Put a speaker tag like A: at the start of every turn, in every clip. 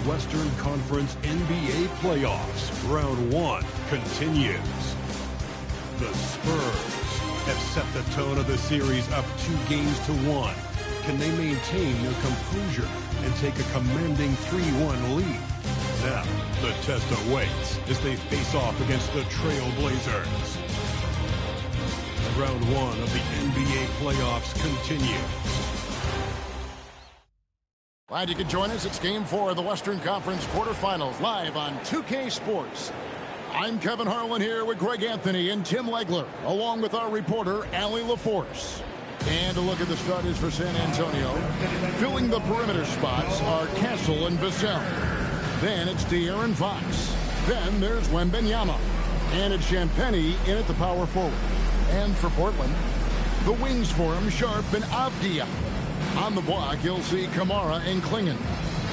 A: Western Conference NBA playoffs. Round 1 continues. The Spurs have set the tone of the series up 2-1. Can they maintain their composure and take a commanding 3-1 lead? Now, the test awaits as they face off against the Trail Blazers. Round 1 of the NBA playoffs continues.
B: Glad you could join us. It's Game 4 of the Western Conference quarterfinals live on 2K Sports. I'm Kevin Harlan here with Greg Anthony and Tim Legler, along with our reporter, Allie LaForce. And a look at the starters for San Antonio. Filling the perimeter spots are Castle and Vassell. Then it's De'Aaron Fox. Then there's Wembanyama. And it's Champagnie in at the power forward. And for Portland, the wings for him, Sharp and Avdia. On the block, you'll see Kamara and Klingon.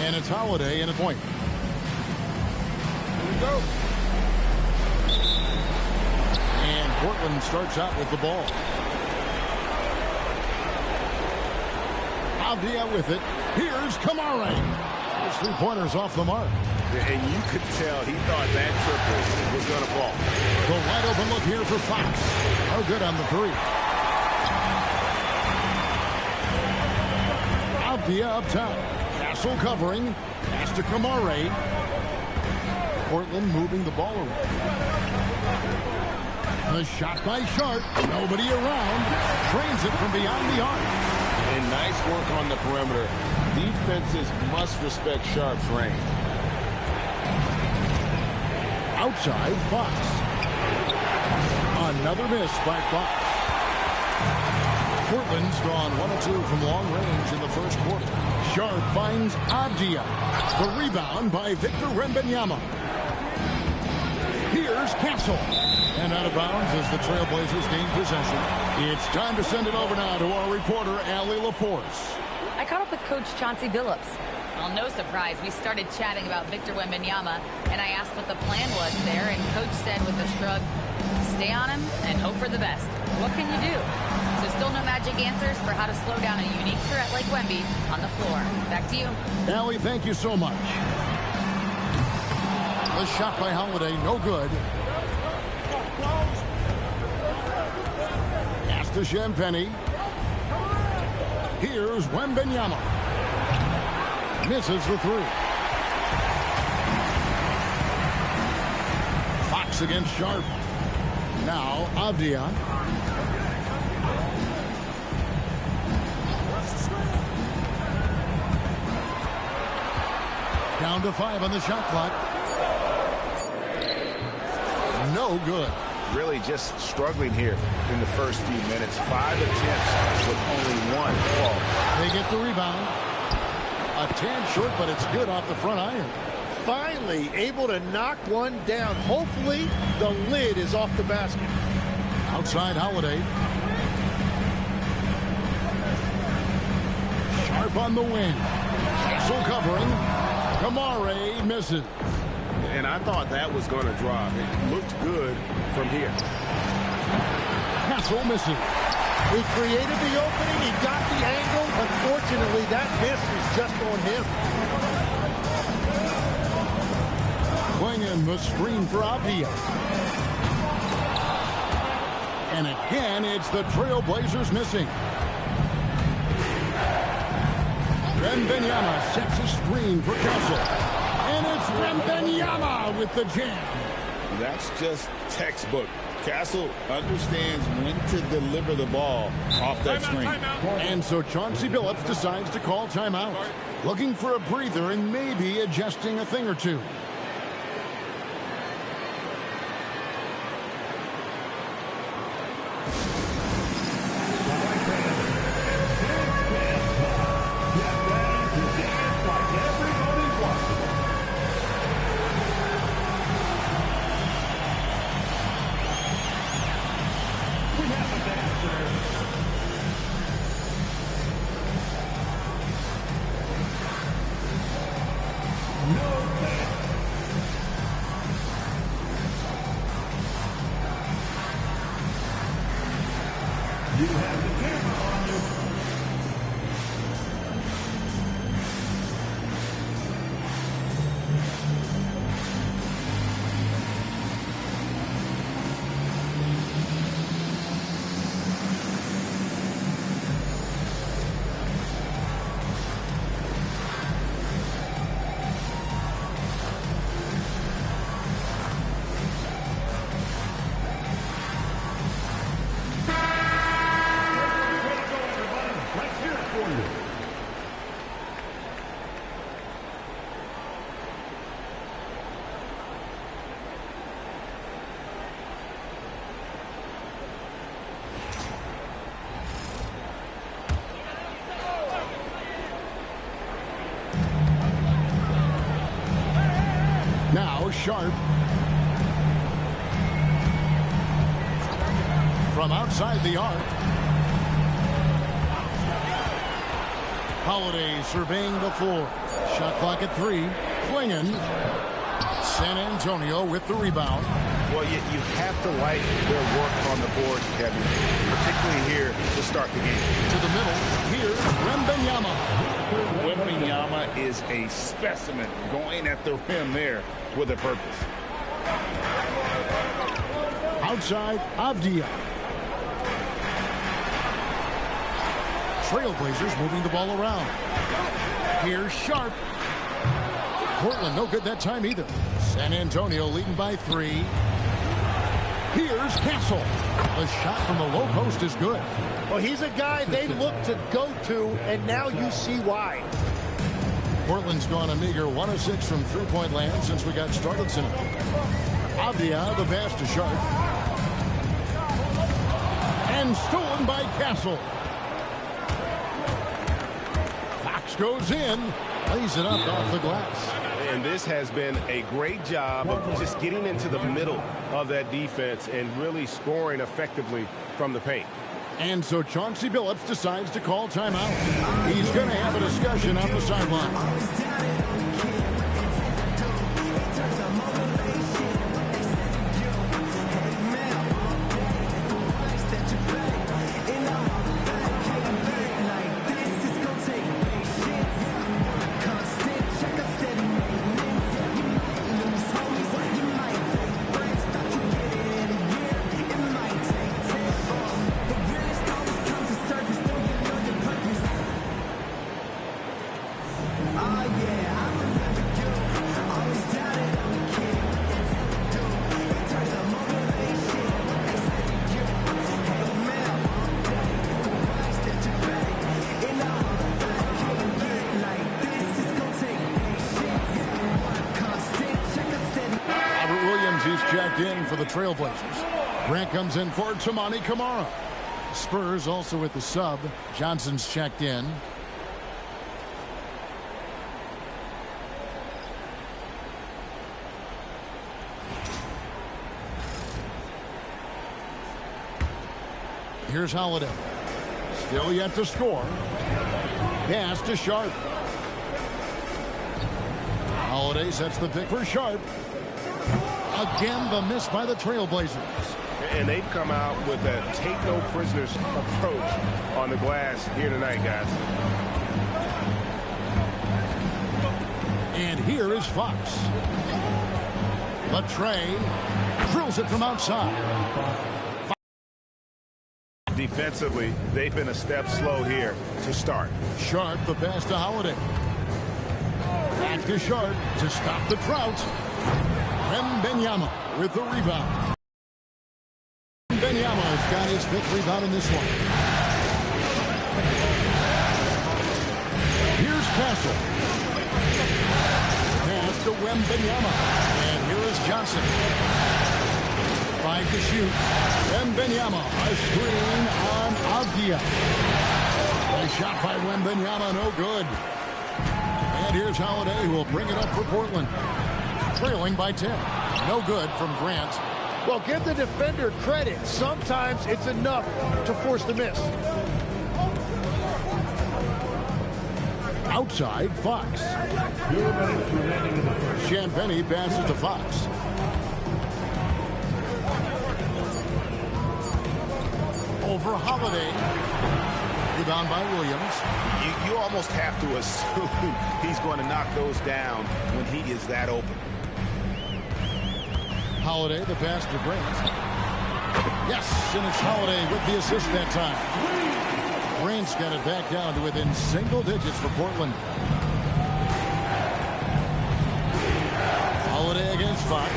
B: And it's Holiday in a point. Here we go. And Portland starts out with the ball. Avdia with it. Here's Kamara. His three-pointers off the mark.
C: And you could tell he thought that triple was going to fall.
B: The wide open look here for Fox. No good on the three. Avdia up top. Castle covering. Pass to Kamara. Portland moving the ball around. The shot by Sharp. Nobody around. Trains it from beyond the arc.
C: And nice work on the perimeter. Defenses must respect Sharp's range.
B: Outside, Fox. Another miss by Fox. Portland's gone 1 of 2 from long range in the first quarter. Sharp finds Avdia. The rebound by Victor Wembanyama. Here's Castle. And out of bounds as the Trailblazers gain possession. It's time to send it over now to our reporter, Allie LaForce.
D: I caught up with Coach Chauncey Billups. Well, no surprise, we started chatting about Victor Wembanyama, and I asked what the plan was there, and Coach said with a shrug, stay on him and hope for the best. What can you do? So still no magic answers for how to slow down a unique threat like Wemby on the floor. Back to you.
B: Allie, thank you so much. The shot by Holiday, no good. Pass to Champagnie. Here's Wembanyama. Misses the three. Fox against Sharp. Now Avdia. Down to 5 on the shot clock. No good.
C: Really just struggling here in the first few minutes. 5 attempts with only 1 fall.
B: They get the rebound. A tad short, but it's good off the front iron.
E: Finally able to knock one down. Hopefully the lid is off the basket.
B: Outside Holiday. Sharp on the wing. Castle covering. Kamara misses.
C: And I thought that was going to drop. It looked good from here.
B: Castle misses.
E: He created the opening. He got the angle. Unfortunately, that miss is just on him.
B: Klingon the screen for Avdia. And again, it's the Trailblazers missing. Wembanyama sets a screen for Castle. And it's Wembanyama with the jam.
C: That's just textbook. Castle understands when to deliver the ball off that screen.
B: And so Chauncey Billups decides to call timeout. Looking for a breather and maybe adjusting a thing or two. Now Sharp. From outside the arc. Holiday surveying the floor. Shot clock at 3. Klingen. San Antonio with the rebound.
C: Well, you have to like their work on the boards, Kevin, particularly here to start the game.
B: To the middle. Here's Wembanyama.
C: Wembanyama is a specimen going at the rim there with a purpose.
B: Outside, Avdia. Trailblazers moving the ball around. Here's Sharp. Portland no good that time either. San Antonio leading by 3. Here's Castle. The shot from the low post is good.
E: Well, he's a guy they look to go to, and now you see why.
B: Portland's gone a meager 1 of 6 from three-point land since we got started tonight. Avdia, the pass to Sharp. And stolen by Castle. Fox goes in. Lays it up off the glass.
F: And this has been a great job of just getting into the middle of that defense and really scoring effectively from the paint.
B: And so Chauncey Billups decides to call timeout. He's going to have a discussion on the sideline. Checked in for the Trailblazers. Grant comes in for Tamani Kamara. Spurs also with the sub. Johnson's checked in. Here's Holiday. Still yet to score. Pass to Sharp. Holiday sets the pick for Sharp. Again, the miss by the Trailblazers.
F: And they've come out with a take-no-prisoners approach on the glass here tonight, guys.
B: And here is Fox. Latrey drills it from outside.
F: Defensively, they've been a step slow here to start.
B: Sharp, the pass to Holiday. Back to Sharp to stop the drought. Wembanyama with the rebound. Wembanyama's got his 5th rebound in this one. Here's Castle. Pass to Wembanyama. And here is Johnson. 5 to shoot. Wembanyama, a screen on Avdia. A shot by Wembanyama, no good. And here's Holiday, who will bring it up for Portland. Trailing by 10. No good from Grant.
E: Well, give the defender credit. Sometimes it's enough to force the miss.
B: Outside, Fox. Champagny passes to Fox. Over Holiday. Rebound by Williams.
C: You almost have to assume he's going to knock those down when he is that open.
B: Holiday, the pass to Grant. Yes, and it's Holiday with the assist that time. Grant's got it back down to within single digits for Portland. Holiday against Fox.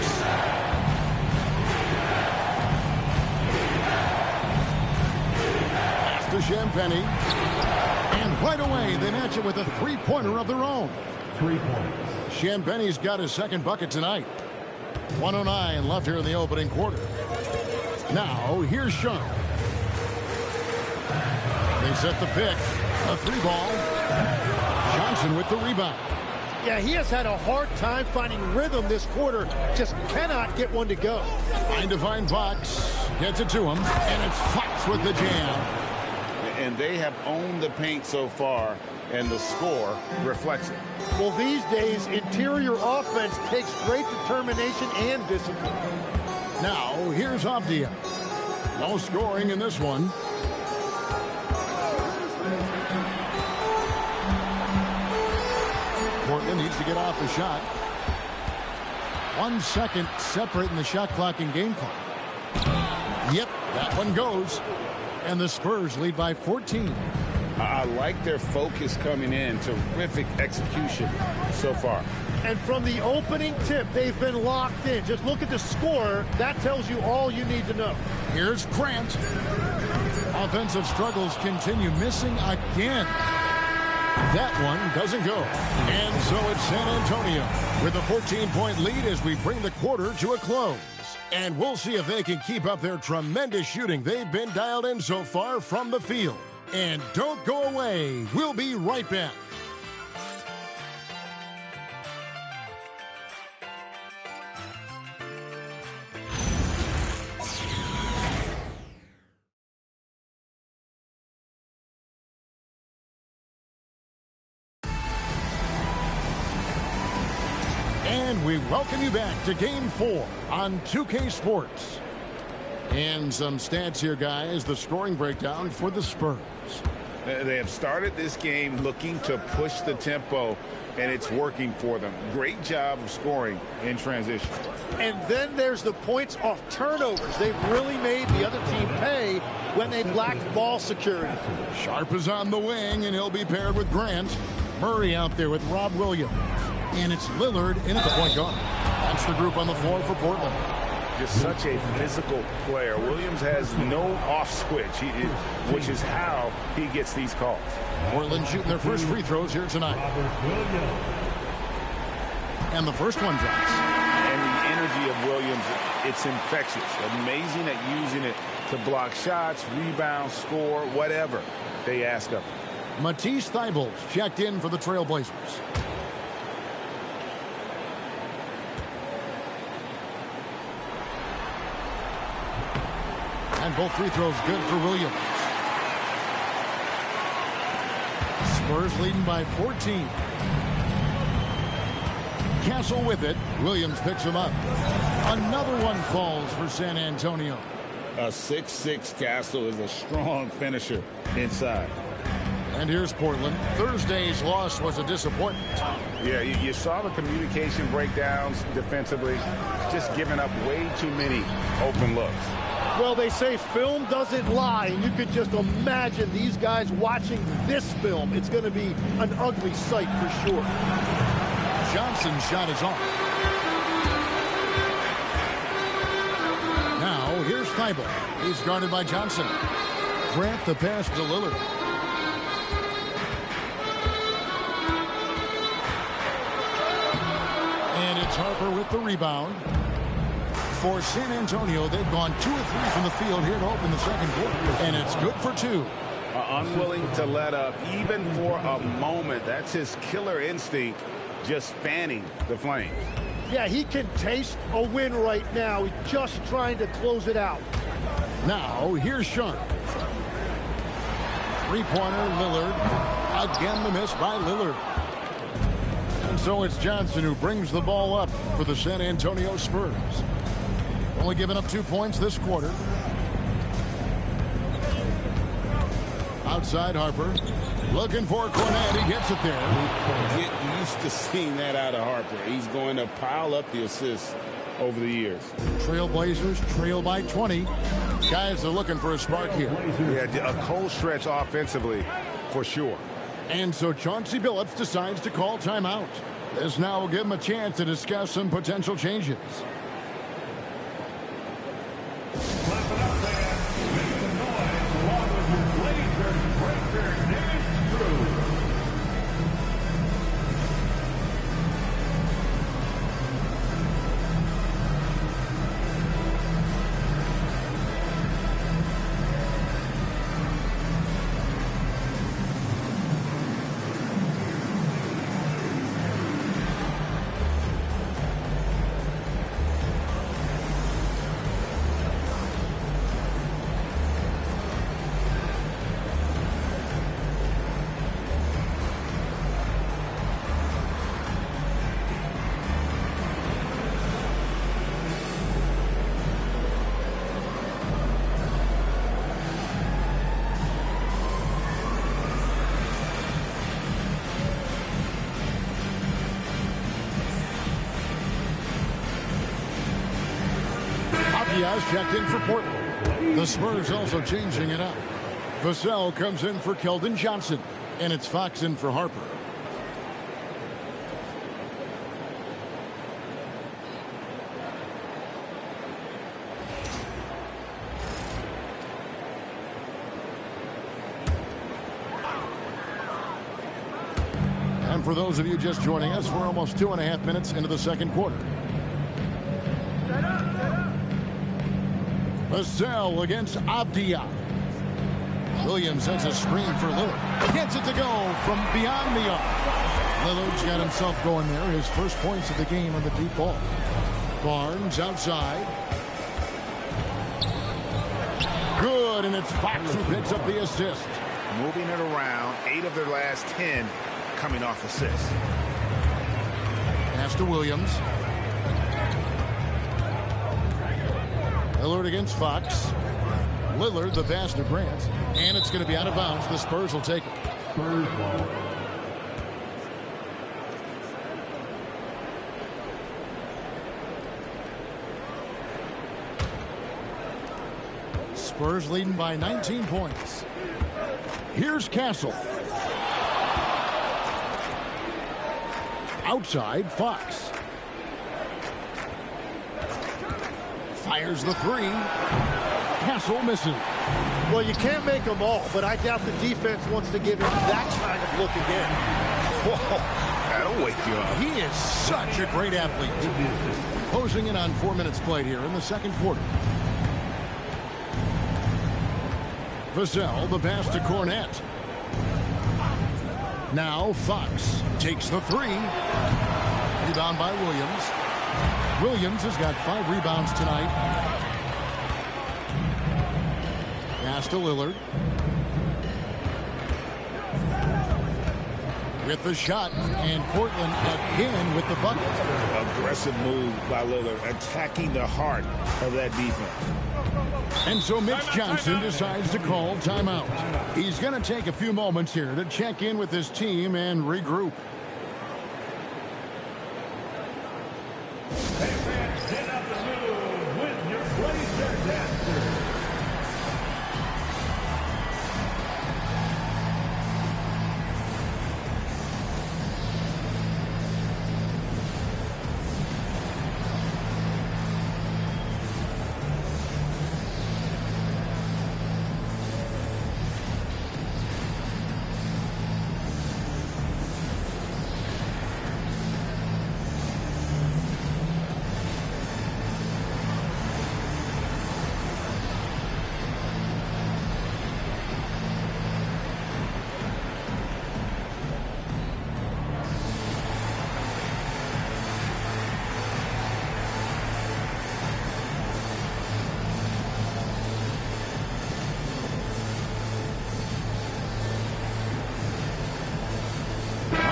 B: Pass to Champagny. And right away, they match it with a three-pointer of their own.
E: 3 points.
B: Champagne's got his second bucket tonight. 1:09 left here in the opening quarter. Now, here's Sean. They set the pick. A three ball. Johnson with the rebound.
E: Yeah, he has had a hard time finding rhythm this quarter. Just cannot get one to go.
B: Trying to find Fox. Gets it to him. And it's Fox with the jam.
C: And they have owned the paint so far, and the score reflects it.
E: Well, these days, interior offense takes great determination and discipline.
B: Now, here's Avdia. No scoring in this one. Portland needs to get off the shot. 1 second separating the shot clock and game clock. Yep, that one goes. And the Spurs lead by 14.
C: I like their focus coming in. Terrific execution so far.
E: And from the opening tip, they've been locked in. Just look at the score. That tells you all you need to know.
B: Here's Grant. Offensive struggles continue, missing again. That one doesn't go. And so it's San Antonio with a 14-point lead as we bring the quarter to a close. And we'll see if they can keep up their tremendous shooting they've been dialed in so far from the field. And don't go away. We'll be right back. And we welcome you back to Game 4 on 2K Sports. And some stats here, guys. The scoring breakdown for the Spurs.
C: They have started this game looking to push the tempo, and it's working for them. Great job of scoring in transition.
E: And then there's the points off turnovers. They've really made the other team pay when they've lacked ball security.
B: Sharp is on the wing, and he'll be paired with Grant. Murray out there with Rob Williams. And it's Lillard in at the point guard. That's the group on the floor for Portland.
F: Just such a physical player. Williams has no off switch, which is how he gets these calls.
B: Portland shooting their first free throws here tonight. And the first one drops.
F: And the energy of Williams, it's infectious. Amazing at using it to block shots, rebound, score, whatever they ask of him.
B: Matisse Thybulle checked in for the Trailblazers. And both free throws good for Williams. Spurs leading by 14. Castle with it. Williams picks him up. Another one falls for San Antonio.
C: A 6'6" Castle is a strong finisher inside.
B: And here's Portland. Thursday's loss was a disappointment.
F: Yeah, you saw the communication breakdowns defensively, just giving up way too many open looks.
E: Well, they say film doesn't lie, and you could just imagine these guys watching this film. It's going to be an ugly sight for sure.
B: Johnson's shot is off. Now, here's Thybulle. He's guarded by Johnson. Grant the pass to Lillard. And it's Harper with the rebound. For San Antonio, they've gone 2 of 3 from the field here to open the second quarter. And it's good for 2.
F: Unwilling to let up, even for a moment. That's his killer instinct, just fanning the flames.
E: Yeah, he can taste a win right now. He's just trying to close it out.
B: Now, here's Sean. Three-pointer, Lillard. Again, the miss by Lillard. And so it's Johnson who brings the ball up for the San Antonio Spurs. Only giving up 2 points this quarter. Outside Harper. Looking for Cornet. He gets it there.
C: Get used to seeing that out of Harper. He's going to pile up the assists over the years.
B: Trailblazers trail by 20. Guys are looking for a spark here.
F: Yeah, a cold stretch offensively for sure.
B: And so Chauncey Billups decides to call timeout. This now will give him a chance to discuss some potential changes. Diaz checked in for Portland. The Spurs also changing it up. Vassell comes in for Keldon Johnson. And it's Fox in for Harper. And for those of you just joining us, we're almost 2.5 minutes into the second quarter. Vassell against Avdia. Williams sends a screen for Lillard. Gets it to go from beyond the arc. Lillard's got himself going there. His first points of the game on the deep ball. Barnes outside. Good, and it's Fox who picks up the assist.
C: Moving it around, 8 of their last 10 coming off assists.
B: Pass to Williams. Lillard against Fox. Lillard, the pass to Grant. And it's going to be out of bounds. The Spurs will take it.
E: Spurs ball.
B: Spurs leading by 19 points. Here's Castle. Outside, Fox. Fires the three. Castle misses.
E: Well, you can't make them all, but I doubt the defense wants to give him that kind of look again.
C: Whoa, that'll wake you up.
B: He is such a great athlete. Closing in on 4 minutes played here in the second quarter. Vassell, the pass to Cornette. Now Fox takes the three. Rebound by Williams. Williams has got 5 rebounds tonight. Pass to Lillard. With the shot, and Portland again with the bucket.
C: Aggressive move by Lillard, attacking the heart of that defense.
B: And so Mitch Johnson decides to call timeout. He's going to take a few moments here to check in with his team and regroup.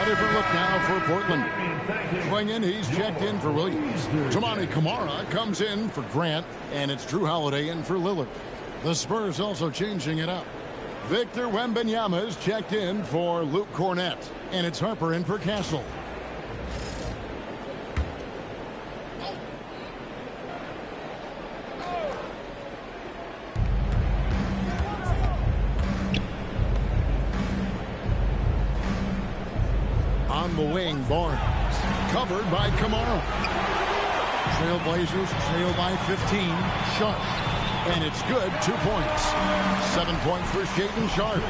B: Different look now for Portland. Swinging, he's checked in for Williams. Toumani Camara comes in for Grant, and it's Drew Holiday in for Lillard. The Spurs also changing it up. Victor Wembanyama is checked in for Luke Cornette, and it's Harper in for Castle. On the wing, Barnes. Covered by Camara. Trailblazers trail by 15. Sharp. And it's good. 2 points. 7 points for Shaedon Sharpe.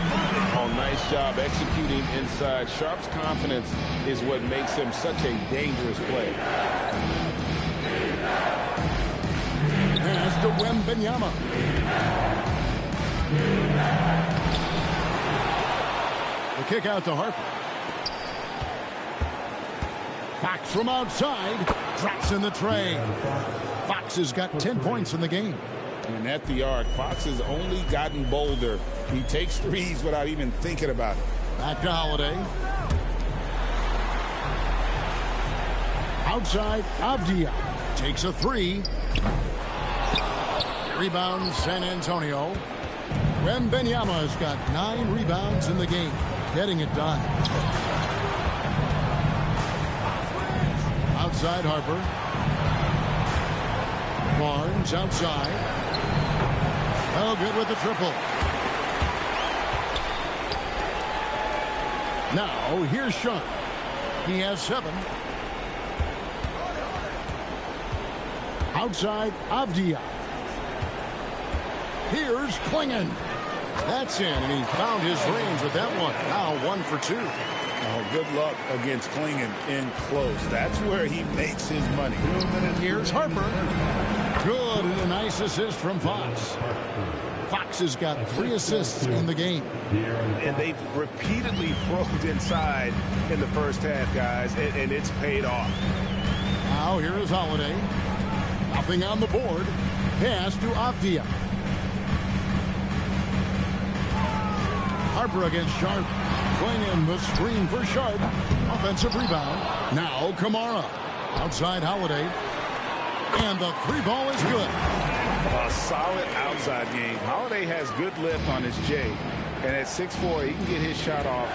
C: Oh, nice job executing inside. Sharpe's confidence is what makes him such a dangerous player.
B: Pass to Wembanyama. The kick out to Harper. Fox from outside, drops in the tray. Fox has got 10 points in the game.
C: And at the arc, Fox has only gotten bolder. He takes threes without even thinking about it.
B: Back to Holiday. Outside, Avdia takes a three. Rebound, San Antonio. Wembanyama has got 9 rebounds in the game, getting it done. Outside Harper. Barnes outside. Oh, good with the triple. Now, here's Sharp. He has 7. Outside, Avdia. Here's Klingon. That's in, and he found his range with that one. Now 1 for 2.
F: Oh, good luck against Klingon in close. That's where he makes his money.
B: Here's Harper. Good, and a nice assist from Fox. Fox has got 3 assists in the game.
F: And they've repeatedly probed inside in the first half, guys, and it's paid off.
B: Now here is Holiday. Nothing on the board. Pass to Avdia. Harper against Sharp. Klingon the screen for Sharp. Offensive rebound. Now Kamara. Outside Holiday. And the 3 ball is good.
F: A solid outside game. Holiday has good lift on his J. And at 6'4", he can get his shot off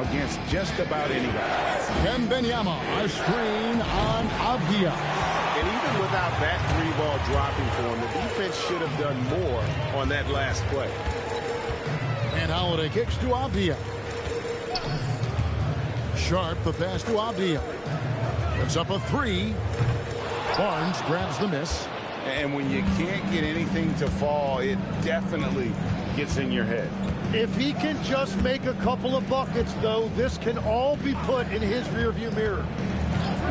F: against just about anybody.
B: Wembanyama, a screen on Avdia.
G: And even without that 3-ball dropping for him, the defense should have done more on that last play.
B: And Holiday kicks to Avdia. Sharp, the pass to Avdia. Puts up a 3. Barnes grabs the miss.
F: And when you can't get anything to fall, it definitely gets in your head.
E: If he can just make a couple of buckets, though, this can all be put in his rearview mirror.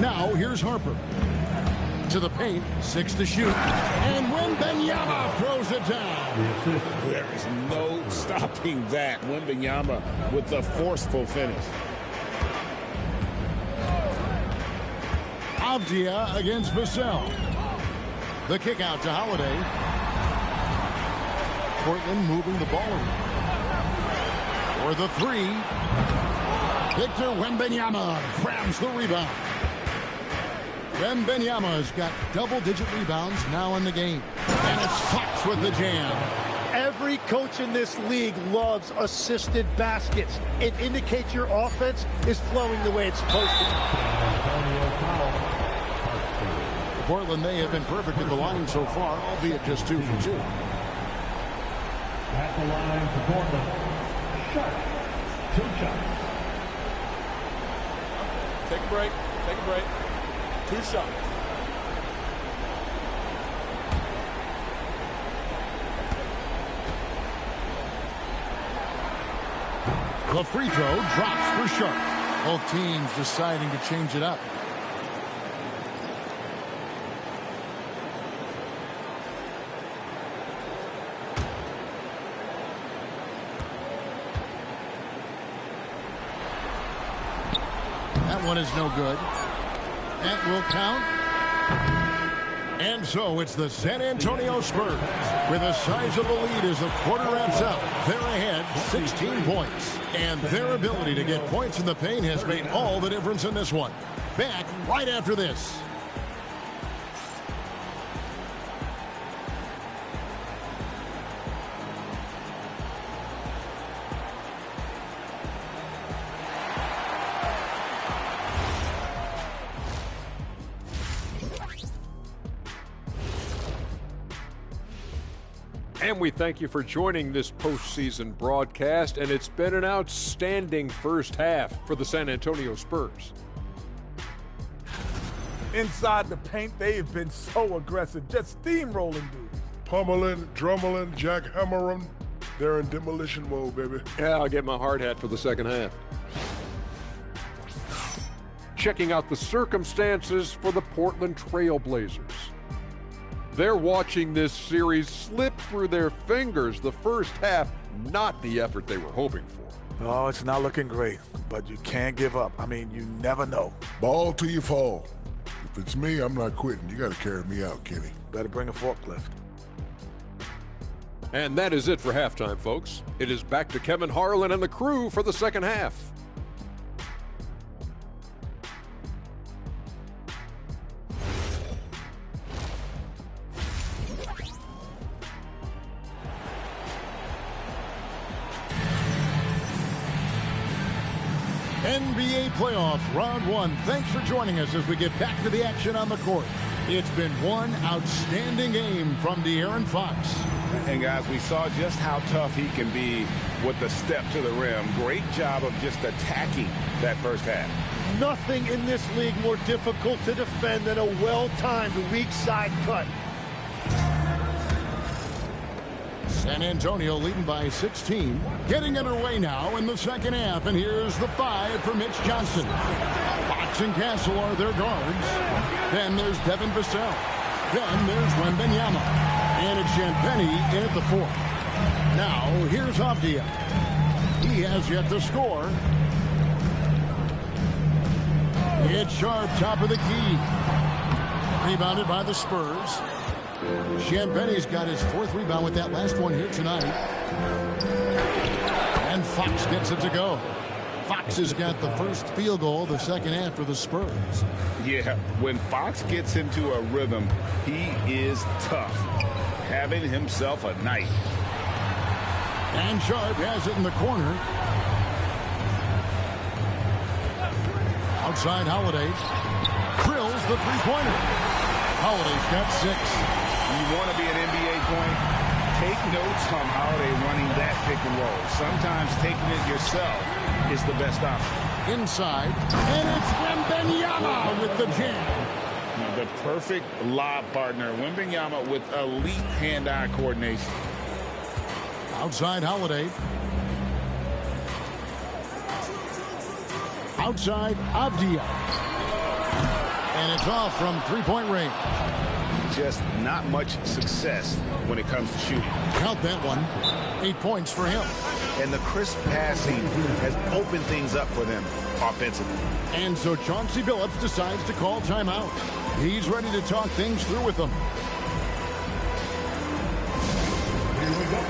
B: Now here's Harper. To the paint, 6 to shoot. And Wembanyama throws it down.
F: There is no stopping that. Wembanyama with the forceful finish.
B: Avdia against Vassell. The kick out to Holiday. Portland moving the ball around. For the 3. Victor Wembanyama grabs the rebound. Wembanyama's got double-digit rebounds now in the game. And it's Fox with the jam.
E: Every coach in this league loves assisted baskets. It indicates your offense is flowing the way it's supposed to.
B: Portland, they have been perfect at the line so far, albeit just 2 for 2.
H: At the line for Portland. Sharp. 2 shots.
I: Take a break. Take a break. 2 shots.
B: The free throw drops for Sharp. Both teams deciding to change it up. That one is no good. That will count. And so it's the San Antonio Spurs with a sizable lead as the quarter wraps up. They're ahead 16 points. And their ability to get points in the paint has made all the difference in this one. Back right after this.
J: And we thank you for joining this postseason broadcast, and it's been an outstanding first half for the San Antonio Spurs.
I: Inside the paint, they've been so aggressive, just steamrolling dudes.
K: Pummeling, drummeling, jackhammering. They're in demolition mode, baby.
J: Yeah, I'll get my hard hat for the second half. Checking out the circumstances for the Portland Trail Blazers. They're watching this series slip through their fingers. The first half, not the effort they were hoping for.
I: Oh, it's not looking great, but you can't give up. I mean, you never know.
K: Ball till you fall. If it's me, I'm not quitting. You got to carry me out, Kenny.
I: Better bring a forklift.
J: And that is it for halftime, folks. It is back to Kevin Harlan and the crew for the second half.
B: NBA playoffs, round one. Thanks for joining us as we get back to the action on the court. It's been one outstanding game from De'Aaron Fox.
C: And guys, we saw just how tough he can be with the step to the rim. Great job of just attacking that first half.
E: Nothing in this league more difficult to defend than a well-timed weak side cut.
B: San Antonio leading by 16. Getting underway now in the second half. And here's the 5 for Mitch Johnson. Fox and Castle are their guards. Then there's Devin Vassell. Then there's Wembanyama. And it's Champagnie in at the 4. Now here's Avdia. He has yet to score. It's Sharp, top of the key. Rebounded by the Spurs. Champagnie's got his 4th rebound with that last one here tonight. And Fox gets it to go. Fox has got the first field goal of the second half for the Spurs.
C: Yeah, when Fox gets into a rhythm, he is tough. Having himself a night.
B: And Sharp has it in the corner. Outside Holiday. Drills the three-pointer. Holiday's got 6.
C: You want to be an NBA point? Take notes on Holiday running that pick and roll. Sometimes taking it yourself is the best option.
B: Inside, and it's Wembanyama with the jam.
C: The perfect lob partner. Wembanyama with elite hand-eye coordination.
B: Outside Holiday. Outside Avdia. And it's off from three-point range.
C: Just not much success when it comes to shooting.
B: Count that one. 8 points for him.
C: And the crisp passing has opened things up for them offensively.
B: And so Chauncey Billups decides to call timeout. He's ready to talk things through with them.
H: Here we go,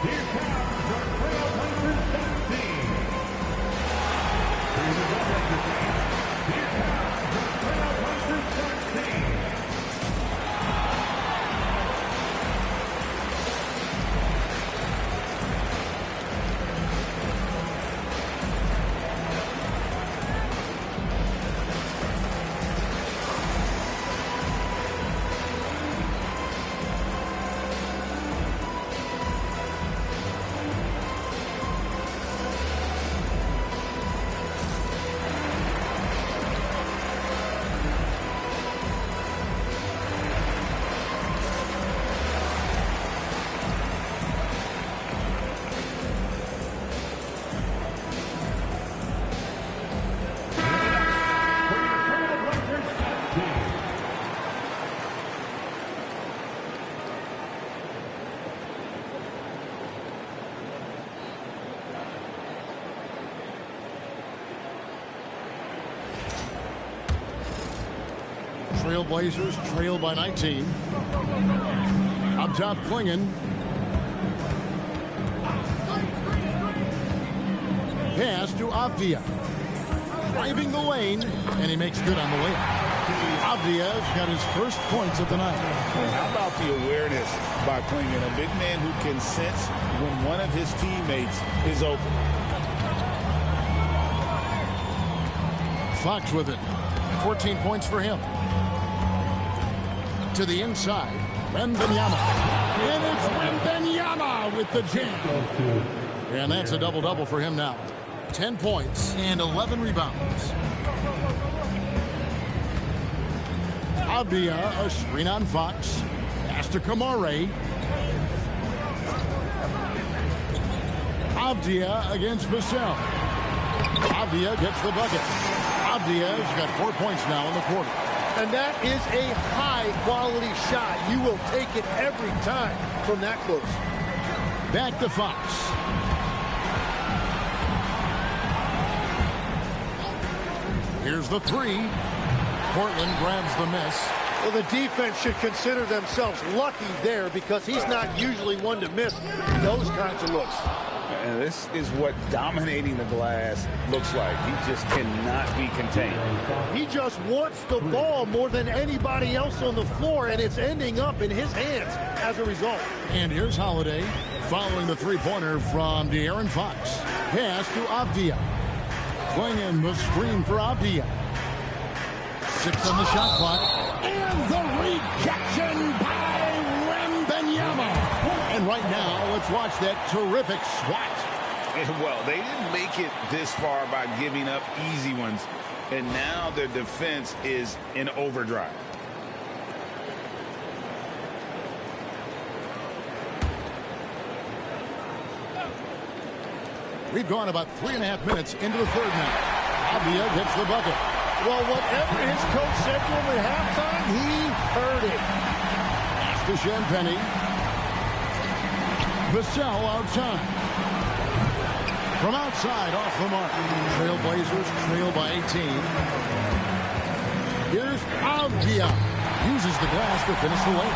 H: here comes the Trailblazers team. Here we go, here comes the Trailblazers team.
B: Trailblazers trail by 19. Up top, Klingon. Pass to Avdia. Driving the lane, and he makes good on the way. Avdia's got his first points of the night.
C: And how about the awareness by Klingon? A big man who can sense when one of his teammates is open.
B: Fox with it. 14 points for him. To the inside, Wembanyama. And it's Wembanyama with the jam. And that's a double-double for him now. 10 points and 11 rebounds. Avdia, a screen on Fox. Pass to Kamare. Avdia against Vassell. Avdia gets the bucket. Avdia's got 4 points now in the quarter.
E: And that is a high-quality shot. You will take it every time from that close.
B: Back to Fox. Here's the 3. Portland grabs the miss.
E: Well, the defense should consider themselves lucky there because he's not usually one to miss those kinds of looks.
C: And this is what dominating the glass looks like. He just cannot be contained.
E: He just wants the ball more than anybody else on the floor, and it's ending up in his hands as a result.
B: And here's Holiday following the three-pointer from De'Aaron Fox. Pass to Avdia. Clingan the screen for Avdia. 6 on the shot clock. And the rejection by Wembanyama. And right now, let's watch that terrific swat.
C: Well, they didn't make it this far by giving up easy ones. And now their defense is in overdrive.
B: We've gone about 3.5 minutes into the third now. Avdia gets the bucket.
E: Well, whatever his coach said to him at halftime, he heard it.
B: Pass to Champagny. Vassell outside. From outside, off the mark. Trailblazers trail by 18. Here's Avdia. Uses the glass to finish the layup.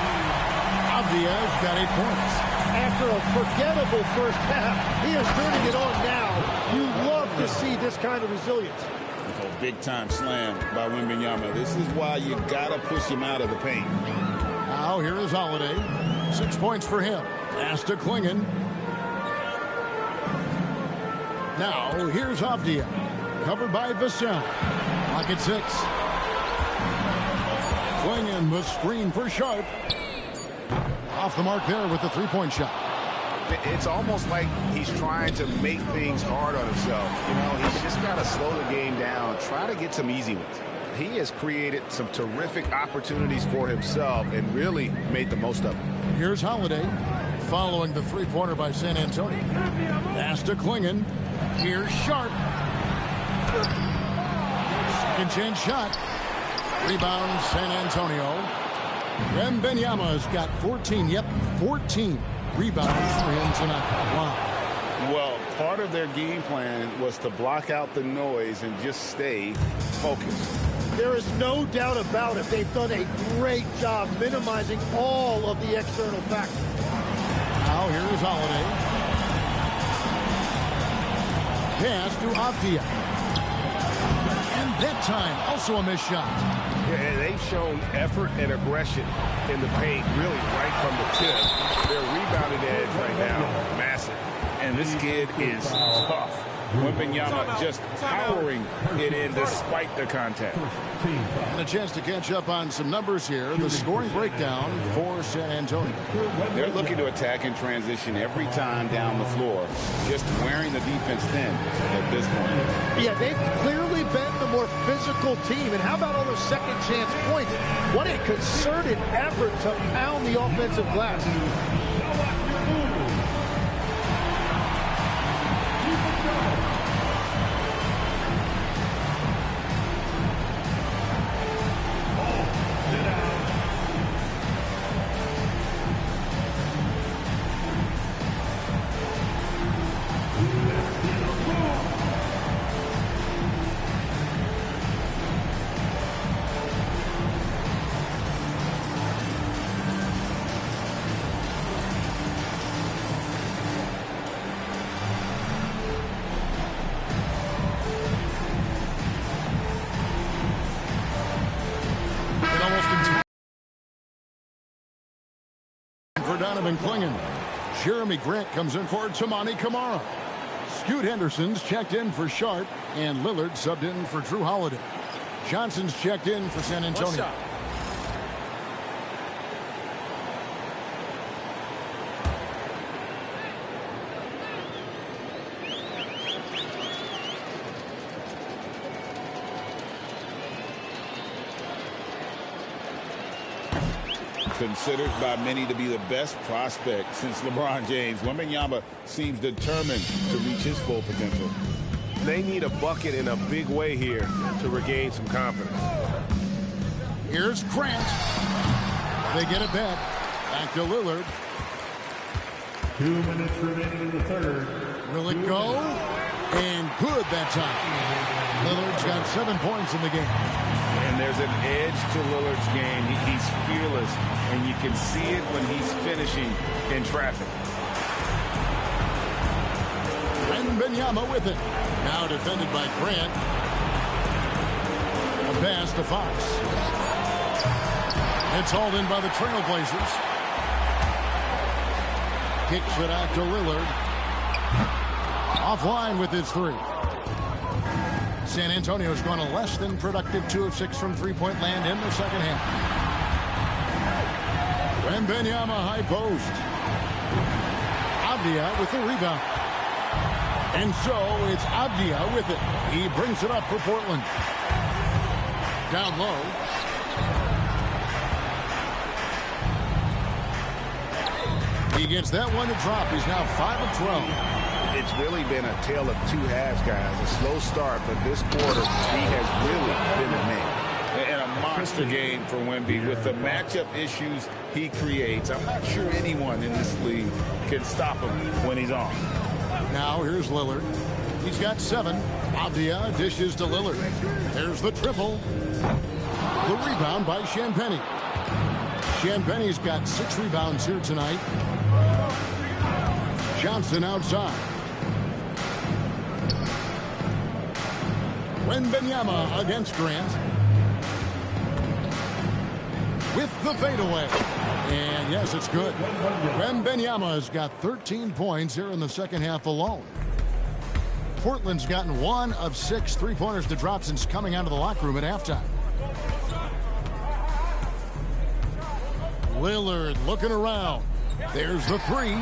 B: Avdia's got 8 points.
E: After a forgettable first half, he is turning it on now. You love to see this kind of resilience.
C: Oh, big-time slam by Wembanyama. This is why you got to push him out of the paint.
B: Now, here is Holiday. 6 points for him. Pass to Clingan. Now, here's Avdia. Covered by Vassell. Lock at 6. Clingan the screen for Sharp. Off the mark there with the three-point shot.
F: It's almost like he's trying to make things hard on himself. You know, he's just got to slow the game down, try to get some easy ones. He has created some terrific opportunities for himself and really made the most of them.
B: Here's Holiday following the three-pointer by San Antonio. Pass to Clingan. Here's Sharp. Second chance shot. Rebound San Antonio. Wembanyama's got 14. Yep, 14 rebounds for him tonight. Wow.
C: Well, part of their game plan was to block out the noise and just stay focused.
E: There is no doubt about it. They've done a great job minimizing all of the external factors.
B: Now here's Holiday. Pass to Avdia. And that time, also a missed shot.
F: Yeah, they've shown effort and aggression in the paint, really right from the tip. Their rebounding edge right now, massive.
C: And this kid is tough. Wembanyama just powering it in despite the contact.
B: And a chance to catch up on some numbers here. The scoring breakdown for San Antonio.
C: They're looking to attack in transition every time down the floor, just wearing the defense thin at this point.
E: Yeah, they've clearly been the more physical team. And how about all those second chance points? What a concerted effort to pound the offensive glass.
B: Donovan Clingan. Jeremy Grant comes in for Tamani Kamara. Scoot Henderson's checked in for Sharp, and Lillard subbed in for Drew Holiday. Johnson's checked in for San Antonio.
C: Considered by many to be the best prospect since LeBron James, Wembanyama seems determined to reach his full potential.
G: They need a bucket in a big way here to regain some confidence.
B: Here's Grant. They get it back. Back to Lillard.
H: 2 minutes remaining in the third.
B: Will it go? And good that time. Lillard's got 7 points in the game.
C: And there's an edge to Lillard's game. He's fearless, and you can see it when he's finishing in traffic.
B: Wembanyama with it. Now defended by Grant. A pass to Fox. It's hauled in by the Trailblazers. Kicks it out to Lillard. Offline with his three. San Antonio's gone a less than productive 2 of 6 from three-point land in the second half. Wembanyama high post. Avdia with the rebound. And so it's Avdia with it. He brings it up for Portland. Down low. He gets that one to drop. He's now 5 of 12.
F: It's really been a tale of two halves, guys. A slow start, but this quarter, he has really been the man.
C: And a monster game for Wemby with the matchup issues he creates. I'm not sure anyone in this league can stop him when he's on.
B: Now here's Lillard. He's got 7. Avdia dishes to Lillard. There's the triple. The rebound by Champagnie. Champagnie's got 6 rebounds here tonight. Johnson outside. Wembanyama against Grant. With the fadeaway. And yes, it's good. Wembanyama has got 13 points here in the second half alone. Portland's gotten 1 of 6 three-pointers to drop since coming out of the locker room at halftime. Lillard looking around. There's the 3.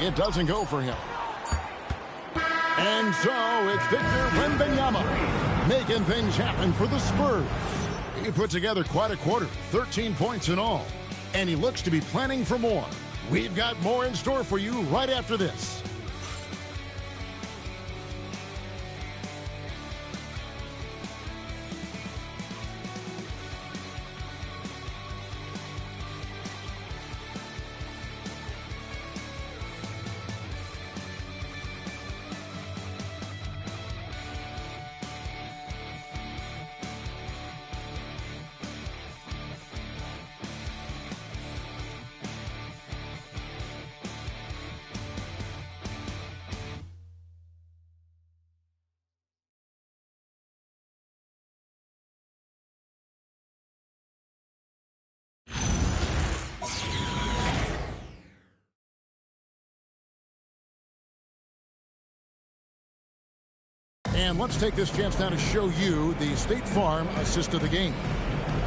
B: It doesn't go for him. And so it's Victor Wembanyama making things happen for the Spurs. He put together quite a quarter, 13 points in all. And he looks to be planning for more. We've got more in store for you right after this. And let's take this chance now to show you the State Farm assist of the game.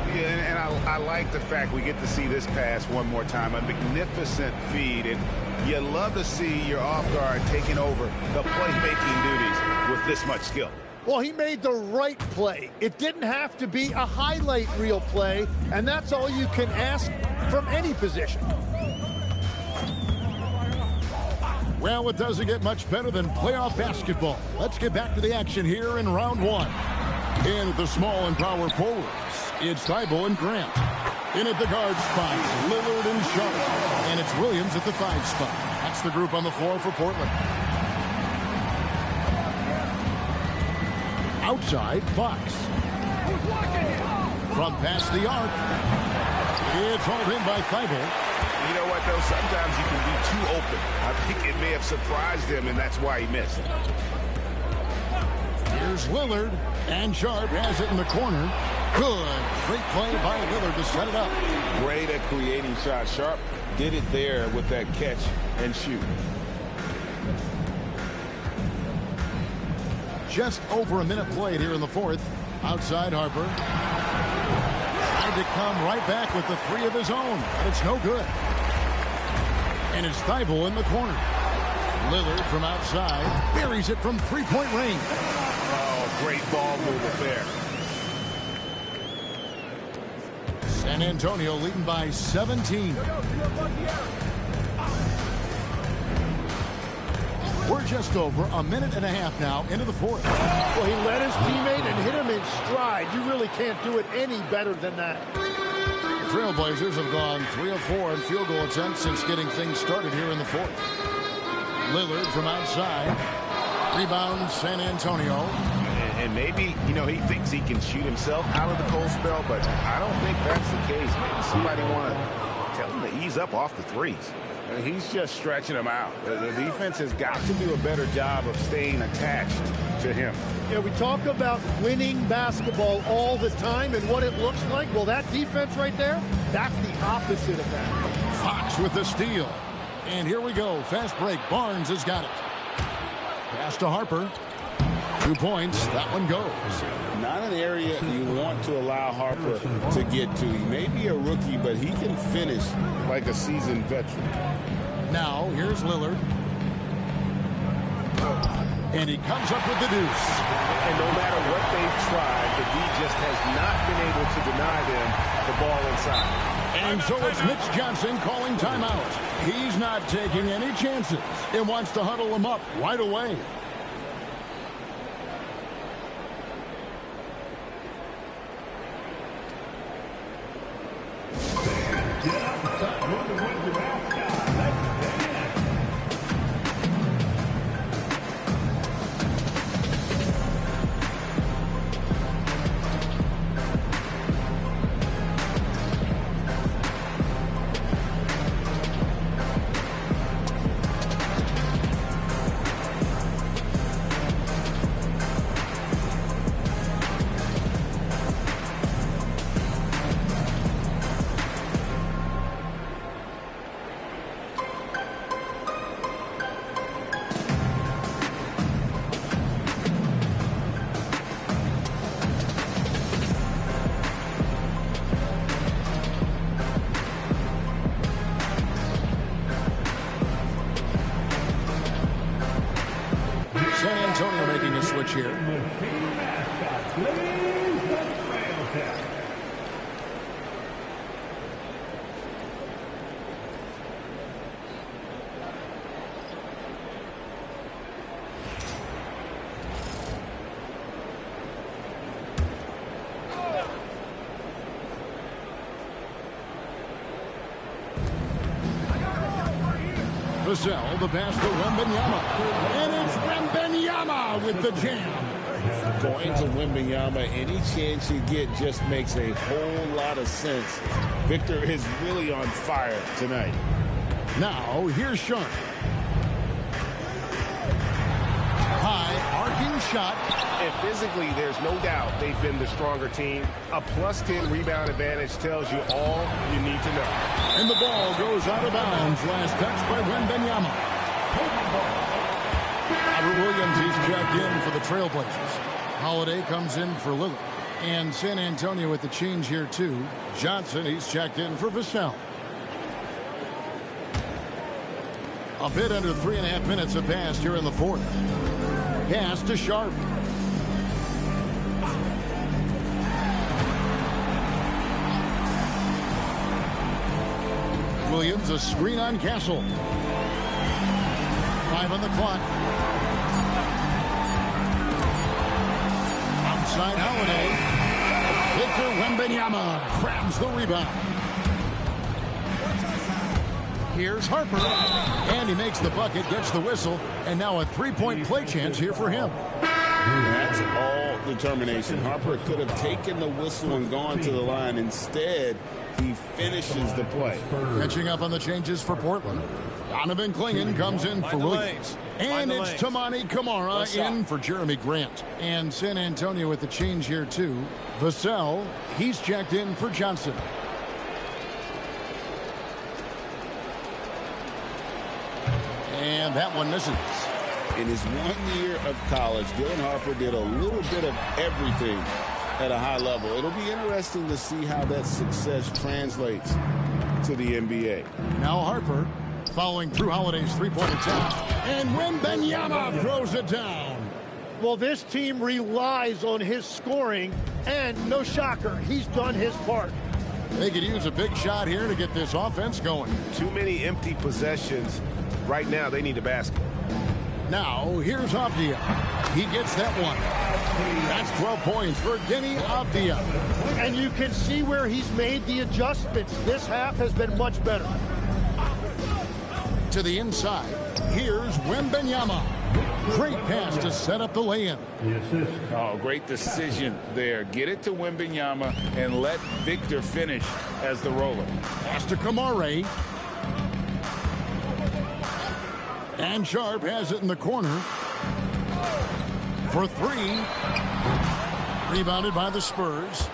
F: Yeah, and I like the fact we get to see this pass one more time. A magnificent feed, and you love to see your off guard taking over the playmaking duties with this much skill.
E: Well, he made the right play. It didn't have to be a highlight reel play, and that's all you can ask from any position.
B: Well, it doesn't get much better than playoff basketball. Let's get back to the action here in round 1. In at the small and power forwards, it's Thibault and Grant. In at the guard spots, Lillard and Sharp. And it's Williams at the 5 spot. That's the group on the floor for Portland. Outside, Fox. From past the arc. It's hauled in by Thibault.
F: You know what, though? Sometimes you can be too open. I think it may have surprised him, and that's why he missed.
B: Here's Lillard, and Sharp has it in the corner. Good. Great play by Lillard to set it up.
C: Great at creating shots. Sharp did it there with that catch and shoot.
B: Just over a minute played here in the 4th. Outside Harper. Tried to come right back with the 3 of his own, but it's no good. And it's Thibault in the corner. Lillard from outside buries it from 3-point range.
C: Oh, great ball movement there.
B: San Antonio leading by 17. We're just over a minute and a half now into the 4th.
E: Well, he led his teammate and hit him in stride. You really can't do it any better than that.
B: The Trailblazers have gone 3 of 4 in field goal attempts since getting things started here in the 4th. Lillard from outside. Rebound San Antonio.
F: And maybe, you know, he thinks he can shoot himself out of the cold spell, but I don't think that's the case. Maybe somebody want to tell him to ease up off the threes.
C: He's just stretching them out. The defense has got to do a better job of staying attached to him.
E: You know, we talk about winning basketball all the time and what it looks like. Well, that defense right there, that's the opposite of that.
B: Fox with the steal. And here we go. Fast break. Barnes has got it. Pass to Harper. 2 points. That one goes.
C: Not an area you want to allow Harper to get to. He may be a rookie, but he can finish like a seasoned veteran.
B: Now, here's Lillard. And he comes up with the deuce.
G: And no matter what they've tried, the D just has not been able to deny them the ball inside.
B: And so it's Mitch Johnson calling timeout. He's not taking any chances and wants to huddle them up right away. San Antonio making a switch here. Vassell, the pass to Wembanyama. And it's Wembanyama with the jam.
C: Going to Wembanyama, any chance you get just makes a whole lot of sense. Victor is really on fire tonight.
B: Now, here's Sharp. High, arcing shot.
G: And physically, there's no doubt they've been the stronger team. A +10 rebound advantage tells you all you need to know.
B: And the ball goes out of bounds. Last touch by Wembanyama. Robert Williams, he's checked in for the Trailblazers. Holiday comes in for Lillard. And San Antonio with the change here, too. Johnson, he's checked in for Vassell. A bit under 3.5 minutes have passed here in the fourth. Pass to Sharp. Williams, a screen on Castle. 5 on the clock. Outside Holiday. Victor Wembanyama grabs the rebound. Here's Harper. And he makes the bucket, gets the whistle, and now a three-point play chance here for him.
C: That's all determination. Harper could have taken the whistle and gone to the line. Instead, he finishes the play.
B: Catching up on the changes for Portland. Donovan Clingan comes in for Williams. And it's Tamani Kamara in for Jeremy Grant. And San Antonio with the change here, too. Vassell, he's checked in for Johnson. And that one misses.
C: In his 1 year of college, Dylan Harper did a little bit of everything at a high level. It'll be interesting to see how that success translates to the NBA.
B: Now Harper following through Holiday's three-point attempt. And Wembanyama throws it down.
E: Well, this team relies on his scoring, and no shocker, he's done his part.
B: They could use a big shot here to get this offense going.
G: Too many empty possessions. Right now, they need a basket.
B: Now, here's Avdia. He gets that one. That's 12 points for Deni Avdia.
E: And you can see where he's made the adjustments. This half has been much better.
B: To the inside, here's Wembanyama. Great pass to set up the lay-in.
C: Oh, great decision there. Get it to Wembanyama and let Victor finish as the roller.
B: Pass to Kamara. And Sharp has it in the corner for three. Rebounded by the Spurs.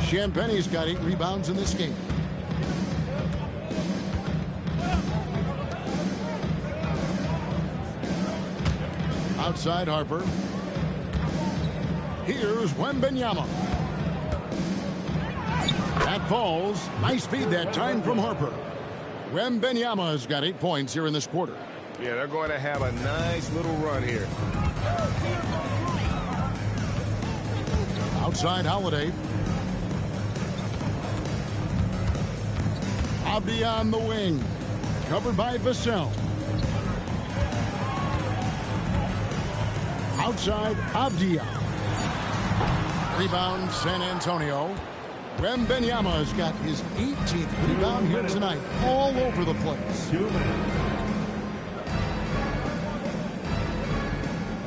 B: Champagne's got 8 rebounds in this game. Outside Harper. Here's Wembanyama. That falls. Nice feed that time from Harper. Wembanyama's got 8 points here in this quarter.
F: Yeah, they're going to have a nice little run here.
B: Outside Holiday. Abdi on the wing. Covered by Vassell. Outside Abdia. Rebound San Antonio. Wembanyama's got his 18th rebound here tonight. All over the place.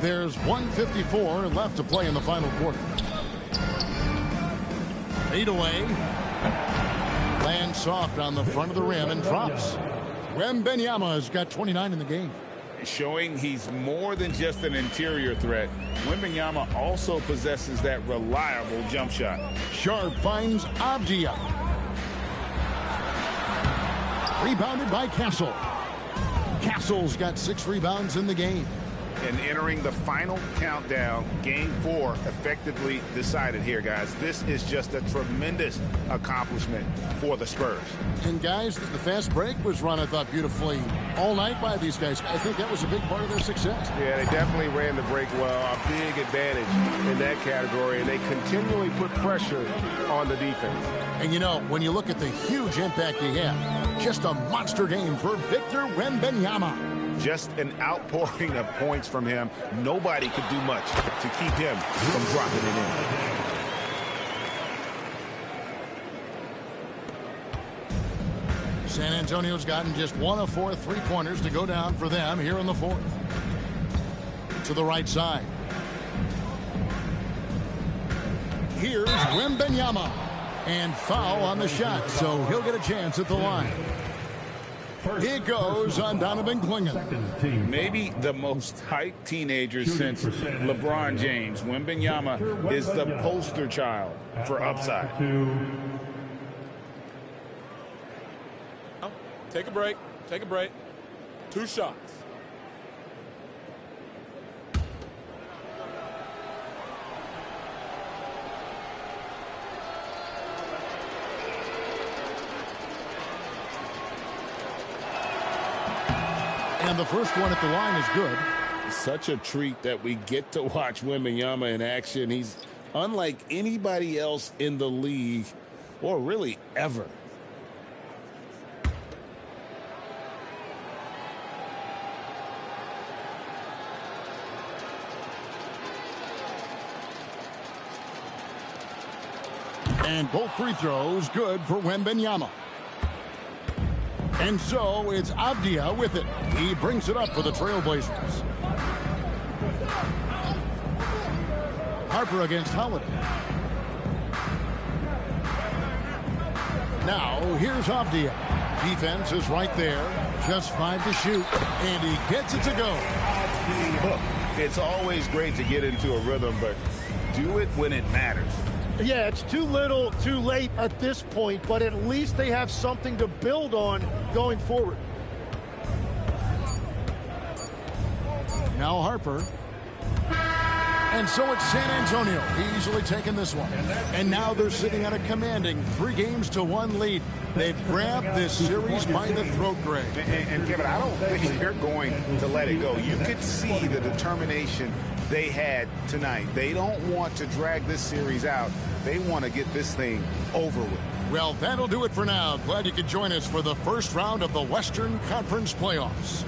B: There's 1:54 left to play in the final quarter. Fade away. Lands soft on the front of the rim and drops. Wembanyama's got 29 in the game.
C: Showing he's more than just an interior threat. Wembanyama also possesses that reliable jump shot.
B: Sharp finds Abdia. Rebounded by Castle. Castle's got 6 rebounds in the game.
F: And entering the final countdown, game 4 effectively decided here, guys. This is just a tremendous accomplishment for the Spurs.
B: And guys, the fast break was run, I thought, beautifully all night by these guys. I think that was a big part of their success.
G: Yeah, they definitely ran the break well. A big advantage in that category, and they continually put pressure on the defense.
B: And you know, when you look at the huge impact he had, just a monster game for Victor Wembanyama.
F: Just an outpouring of points from him. Nobody could do much to keep him from dropping it in.
B: San Antonio's gotten just 1 of 4 3-pointers to go down for them here in the 4th. To the right side. Here's Wembanyama. And foul on the shot, so he'll get a chance at the line. Here goes on Donovan Clingan.
C: Maybe the most hyped teenager since LeBron James. Wembanyama is the poster child for upside.
I: Take a break. Take a break. 2 shots.
B: And the first one at the line is good.
C: Such a treat that we get to watch Wembanyama in action. He's unlike anybody else in the league, or really ever.
B: And both free throws good for Wembanyama. And so it's Abdia with it. He brings it up for the Trailblazers. Harper against Holiday. Now here's Abdia. Defense is right there. Just 5 to shoot. And he gets it to go.
F: Look, it's always great to get into a rhythm, but do it when it matters.
E: Yeah, it's too little, too late at this point, but at least they have something to build on going forward.
B: Now Harper. And so it's San Antonio easily taking this one. And now they're sitting at a commanding 3-1 lead. They've grabbed this series by the throat, Greg.
F: And Kevin, I don't think they're going to let it go. You could see the determination they had tonight. They don't want to drag this series out. They want to get this thing over with.
B: Well, that'll do it for now. Glad you could join us for the first round of the Western Conference Playoffs.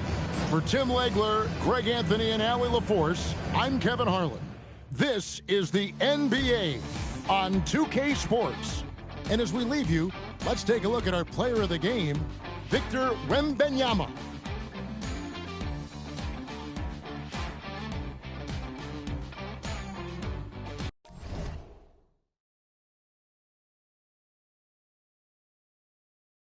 B: For Tim Legler, Greg Anthony, and Allie LaForce, I'm Kevin Harlan. This is the NBA on 2K Sports. And as we leave you, let's take a look at our player of the game, Victor Wembanyama.